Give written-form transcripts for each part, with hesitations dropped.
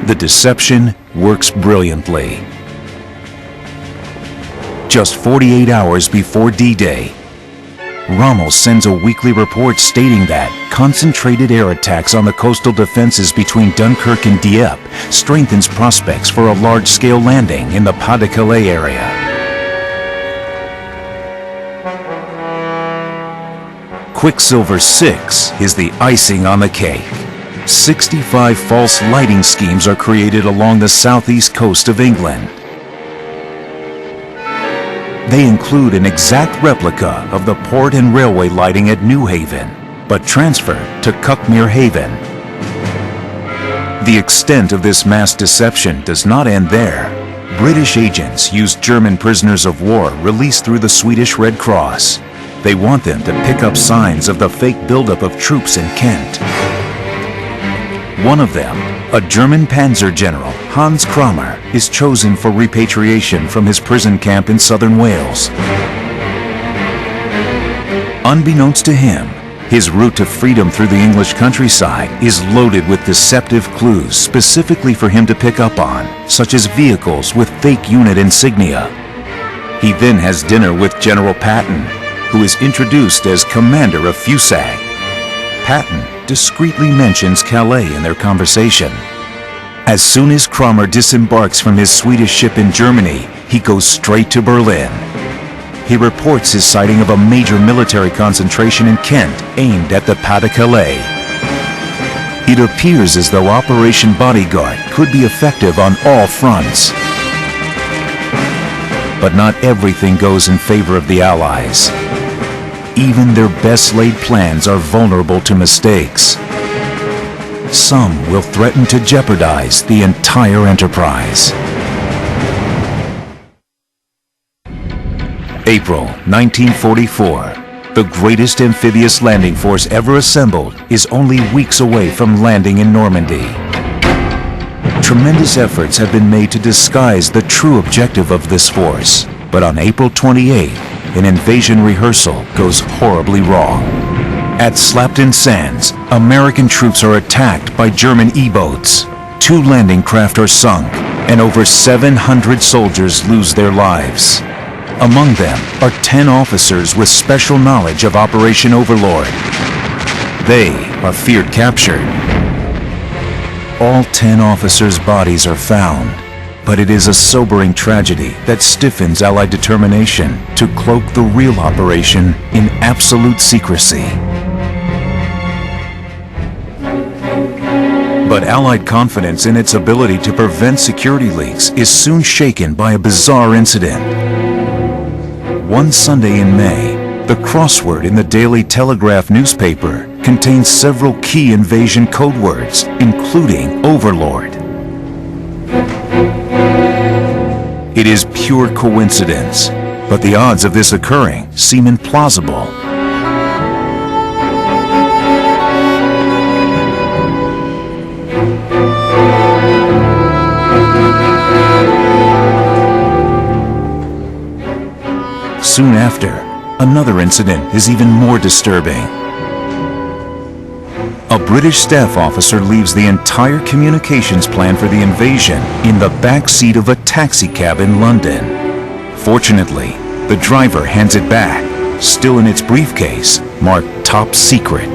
The deception works brilliantly. Just 48 hours before D-Day, Rommel sends a weekly report stating that concentrated air attacks on the coastal defenses between Dunkirk and Dieppe strengthens prospects for a large-scale landing in the Pas de Calais area. Quicksilver 6 is the icing on the cake. 65 false lighting schemes are created along the southeast coast of England. They include an exact replica of the port and railway lighting at Newhaven, but transferred to Cuckmere Haven. The extent of this mass deception does not end there. British agents used German prisoners of war released through the Swedish Red Cross. They want them to pick up signs of the fake buildup of troops in Kent. One of them, a German panzer general, Hans Kramer, is chosen for repatriation from his prison camp in southern Wales. Unbeknownst to him, his route to freedom through the English countryside is loaded with deceptive clues specifically for him to pick up on, such as vehicles with fake unit insignia. He then has dinner with General Patton, who is introduced as commander of Fusag. Patton discreetly mentions Calais in their conversation. As soon as Kramer disembarks from his Swedish ship in Germany, he goes straight to Berlin. He reports his sighting of a major military concentration in Kent aimed at the Pas de Calais. It appears as though Operation Bodyguard could be effective on all fronts. But not everything goes in favor of the Allies. Even their best-laid plans are vulnerable to mistakes. Some will threaten to jeopardize the entire enterprise. April 1944. The greatest amphibious landing force ever assembled is only weeks away from landing in Normandy. Tremendous efforts have been made to disguise the true objective of this force, but on April 28th, an invasion rehearsal goes horribly wrong. At Slapton Sands, American troops are attacked by German E-boats. 2 landing craft are sunk, and over 700 soldiers lose their lives. Among them are 10 officers with special knowledge of Operation Overlord. They are feared captured. All 10 officers' bodies are found, but it is a sobering tragedy that stiffens Allied determination to cloak the real operation in absolute secrecy. But Allied confidence in its ability to prevent security leaks is soon shaken by a bizarre incident. One Sunday in May, the crossword in the Daily Telegraph newspaper contains several key invasion code words, including Overlord. It is pure coincidence, but the odds of this occurring seem implausible. Soon after, another incident is even more disturbing. A British staff officer leaves the entire communications plan for the invasion in the back seat of a taxi cab in London. Fortunately, the driver hands it back, still in its briefcase, marked Top Secret.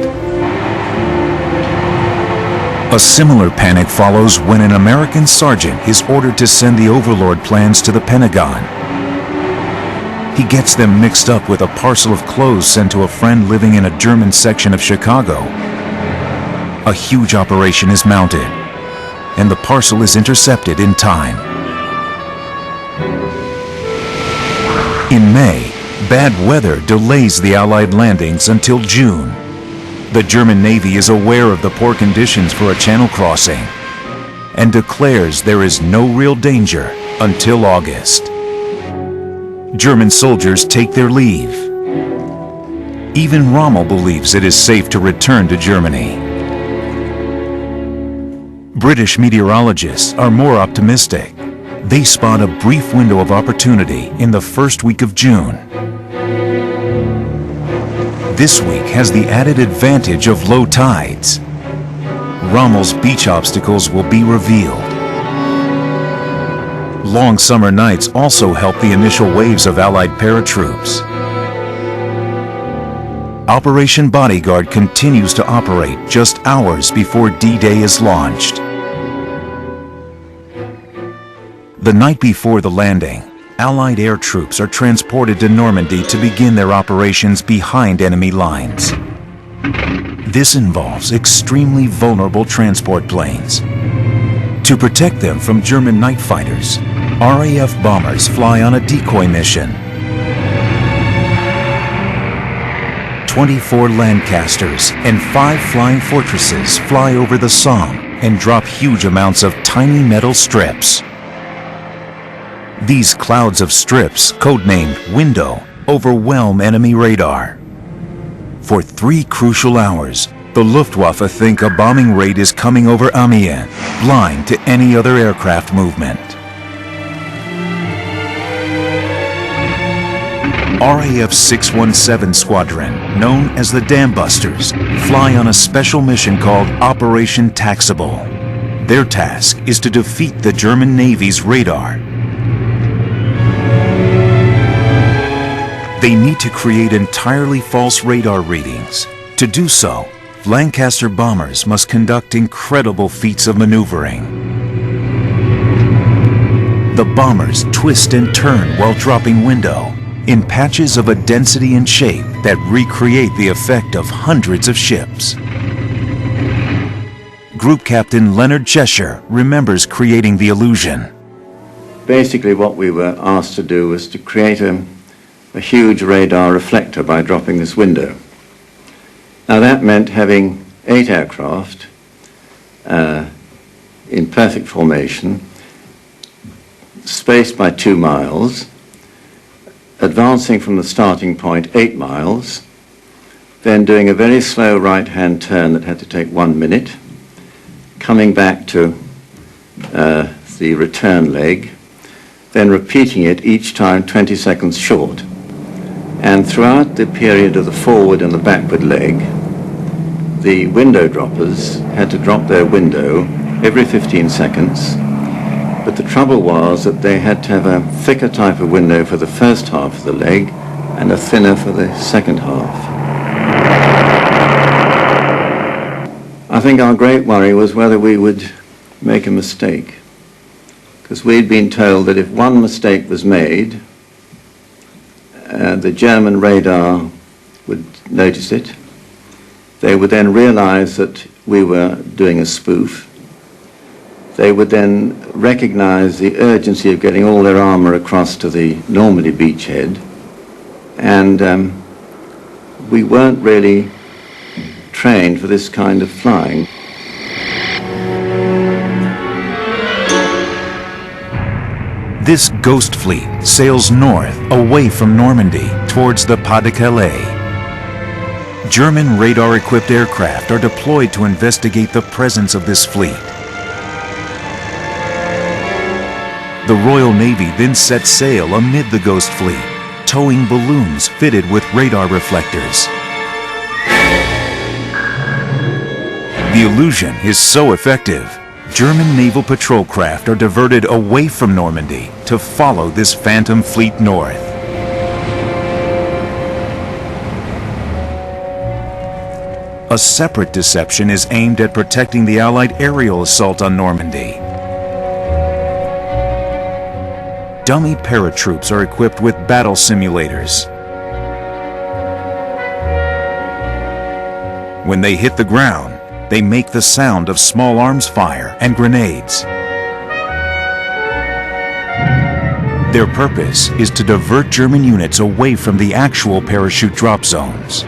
A similar panic follows when an American sergeant is ordered to send the Overlord plans to the Pentagon. He gets them mixed up with a parcel of clothes sent to a friend living in a German section of Chicago. A huge operation is mounted, and the parcel is intercepted in time. In May, bad weather delays the Allied landings until June. The German Navy is aware of the poor conditions for a channel crossing and declares there is no real danger until August. German soldiers take their leave. Even Rommel believes it is safe to return to Germany. British meteorologists are more optimistic. They spot a brief window of opportunity in the first week of June. This week has the added advantage of low tides. Rommel's beach obstacles will be revealed, Long summer nights also help the initial waves of Allied paratroops. Operation Bodyguard continues to operate just hours before D-Day is launched. The night before the landing, Allied air troops are transported to Normandy to begin their operations behind enemy lines. This involves extremely vulnerable transport planes. To protect them from German night fighters, RAF bombers fly on a decoy mission. 24 Lancasters and 5 flying fortresses fly over the Somme and drop huge amounts of tiny metal strips. These clouds of strips, codenamed Window, overwhelm enemy radar. For 3 crucial hours, the Luftwaffe think a bombing raid is coming over Amiens, blind to any other aircraft movement. RAF 617 Squadron, known as the Dam Busters, fly on a special mission called Operation Taxable. Their task is to defeat the German Navy's radar. They need to create entirely false radar readings. To do so, Lancaster bombers must conduct incredible feats of maneuvering. The bombers twist and turn while dropping window in patches of a density and shape that recreate the effect of hundreds of ships. Group Captain Leonard Cheshire remembers creating the illusion. Basically what we were asked to do was to create a huge radar reflector by dropping this window. Now that meant having 8 aircraft in perfect formation, spaced by 2 miles, advancing from the starting point 8 miles, then doing a very slow right-hand turn that had to take 1 minute, coming back to the return leg, then repeating it each time 20 seconds short. And throughout the period of the forward and the backward leg, the window droppers had to drop their window every 15 seconds. But the trouble was that they had to have a thicker type of window for the first half of the leg and a thinner for the second half. I think our great worry was whether we would make a mistake, because we'd been told that if one mistake was made, the German radar would notice it. They would then realize that we were doing a spoof. They would then recognize the urgency of getting all their armor across to the Normandy beachhead. And we weren't really trained for this kind of flying. This ghost fleet sails north away from Normandy towards the Pas de Calais. German radar-equipped aircraft are deployed to investigate the presence of this fleet. The Royal Navy then sets sail amid the ghost fleet, towing balloons fitted with radar reflectors. The illusion is so effective, German naval patrol craft are diverted away from Normandy to follow this phantom fleet north. A separate deception is aimed at protecting the Allied aerial assault on Normandy. Dummy paratroops are equipped with battle simulators. When they hit the ground, they make the sound of small arms fire and grenades. Their purpose is to divert German units away from the actual parachute drop zones.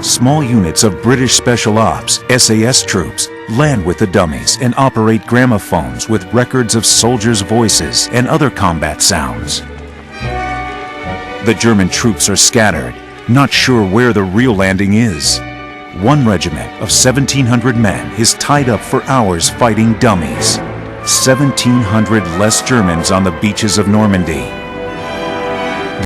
Small units of British Special Ops, SAS troops, land with the dummies and operate gramophones with records of soldiers' voices and other combat sounds. The German troops are scattered, not sure where the real landing is. One regiment of 1,700 men is tied up for hours fighting dummies. 1,700 less Germans on the beaches of Normandy.